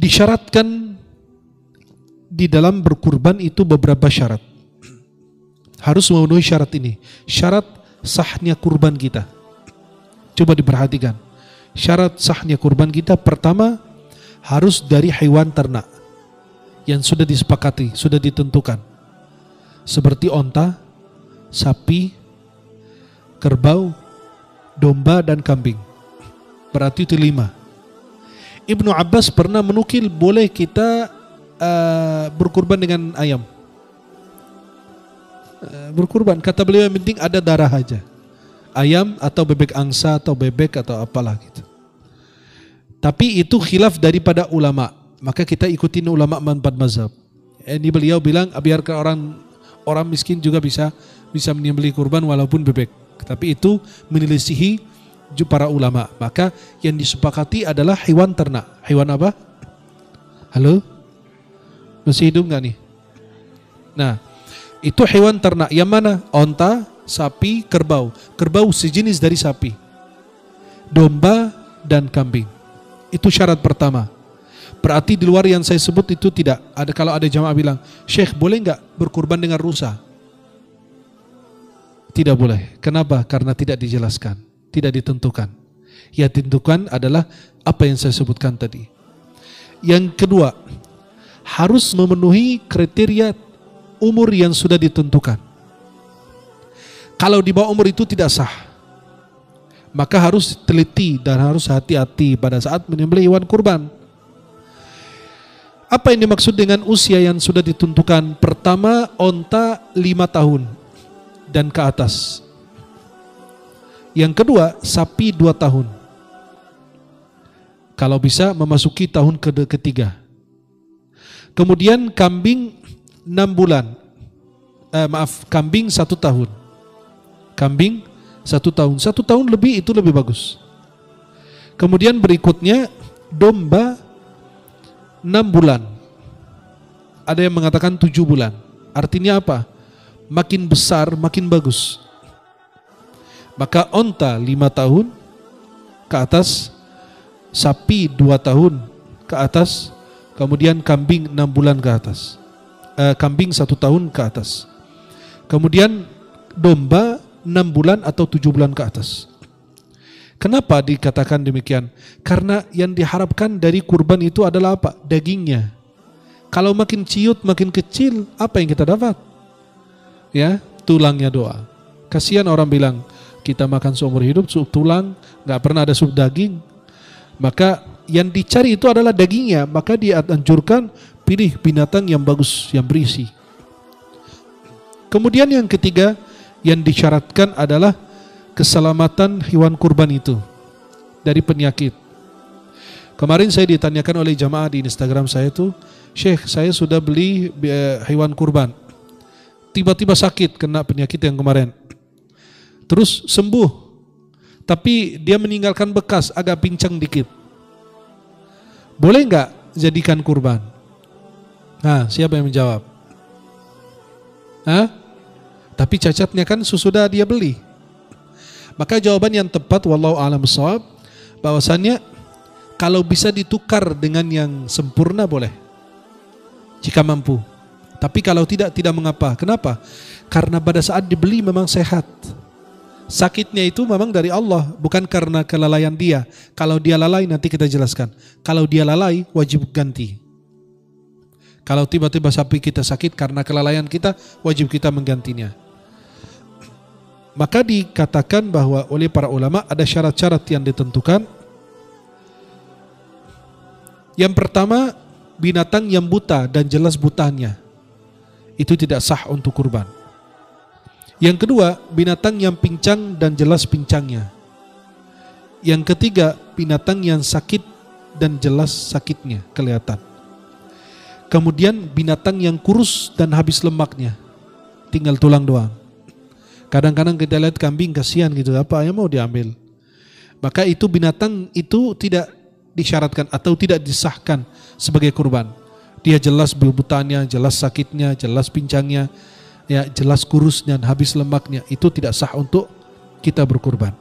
Disyaratkan di dalam berkurban itu beberapa syarat. Harus memenuhi syarat ini. Syarat sahnya kurban kita. Coba diperhatikan. Syarat sahnya kurban kita pertama harus dari hewan ternak yang sudah disepakati, sudah ditentukan. Seperti onta, sapi, kerbau, domba dan kambing. Berarti itu 5. Ibnu Abbas pernah menukil boleh kita berkurban dengan ayam. Berkurban, kata beliau yang penting ada darah aja. Ayam atau bebek angsa atau bebek atau apalah gitu. Tapi itu khilaf daripada ulama. Maka kita ikutin ulama 4 mazhab. Ini beliau bilang biarkan orang miskin juga bisa menyembelih kurban walaupun bebek. Tapi itu menyelisihi para ulama. Maka yang disepakati adalah hewan ternak. Hewan apa? Halo? Masih hidup gak nih? Nah, itu hewan ternak. Yang mana? Onta, sapi, kerbau. Kerbau sejenis dari sapi. Domba dan kambing. Itu syarat pertama. Berarti di luar yang saya sebut itu tidak. Kalau ada jamaah bilang, Syekh boleh nggak berkurban dengan rusa? Tidak boleh. Kenapa? Karena tidak dijelaskan, tidak ditentukan. Yang ditentukan adalah apa yang saya sebutkan tadi. Yang kedua, harus memenuhi kriteria umur yang sudah ditentukan. Kalau di bawah umur itu tidak sah, maka harus teliti dan harus hati-hati pada saat menyembelih hewan kurban. Apa yang dimaksud dengan usia yang sudah ditentukan? Pertama, onta 5 tahun dan ke atas. Yang kedua, sapi 2 tahun. Kalau bisa memasuki tahun ketiga. Kemudian kambing 6 bulan. Kambing 1 tahun. Kambing 1 tahun. 1 tahun lebih itu lebih bagus. Kemudian berikutnya domba 6 bulan. Ada yang mengatakan 7 bulan. Artinya apa? Makin besar makin bagus. Maka onta 5 tahun ke atas, sapi 2 tahun ke atas, kemudian kambing 6 bulan ke atas. Kambing 1 tahun ke atas. Kemudian domba 6 bulan atau 7 bulan ke atas. Kenapa dikatakan demikian? Karena yang diharapkan dari kurban itu adalah apa? Dagingnya. Kalau makin ciut, makin kecil, apa yang kita dapat? Ya, tulangnya doa. Kasihan orang bilang, kita makan seumur hidup sup tulang, nggak pernah ada sup daging. Maka yang dicari itu adalah dagingnya. Maka dianjurkan pilih binatang yang bagus, yang berisi. Kemudian yang ketiga, yang disyaratkan adalah keselamatan hewan kurban itu dari penyakit. Kemarin saya ditanyakan oleh jamaah di Instagram saya itu, Syekh, saya sudah beli hewan kurban, tiba-tiba sakit kena penyakit yang kemarin, terus sembuh, tapi dia meninggalkan bekas agak pincang dikit. Boleh nggak jadikan kurban? Nah, siapa yang menjawab? Tapi cacatnya kan sudah dia beli. Maka jawaban yang tepat wallahu a'lam bishawab, bahwasannya kalau bisa ditukar dengan yang sempurna boleh, jika mampu. Tapi kalau tidak mengapa. Kenapa? Karena pada saat dibeli memang sehat. Sakitnya itu memang dari Allah, bukan karena kelalaian dia. Kalau dia lalai nanti kita jelaskan. Kalau dia lalai wajib ganti. Kalau tiba-tiba sapi kita sakit karena kelalaian kita, wajib kita menggantinya. Maka dikatakan bahwa oleh para ulama ada syarat-syarat yang ditentukan. Yang pertama, binatang yang buta dan jelas butanya, itu tidak sah untuk kurban. Yang kedua, binatang yang pincang dan jelas pincangnya. Yang ketiga, binatang yang sakit dan jelas sakitnya kelihatan. Kemudian binatang yang kurus dan habis lemaknya, tinggal tulang doang. Kadang-kadang kita lihat kambing kasihan gitu, apa yang mau diambil. Maka itu binatang itu tidak disyaratkan atau tidak disahkan sebagai kurban. Dia jelas butanya, jelas sakitnya, jelas pincangnya, ya jelas kurusnya, habis lemaknya, itu tidak sah untuk kita berkurban.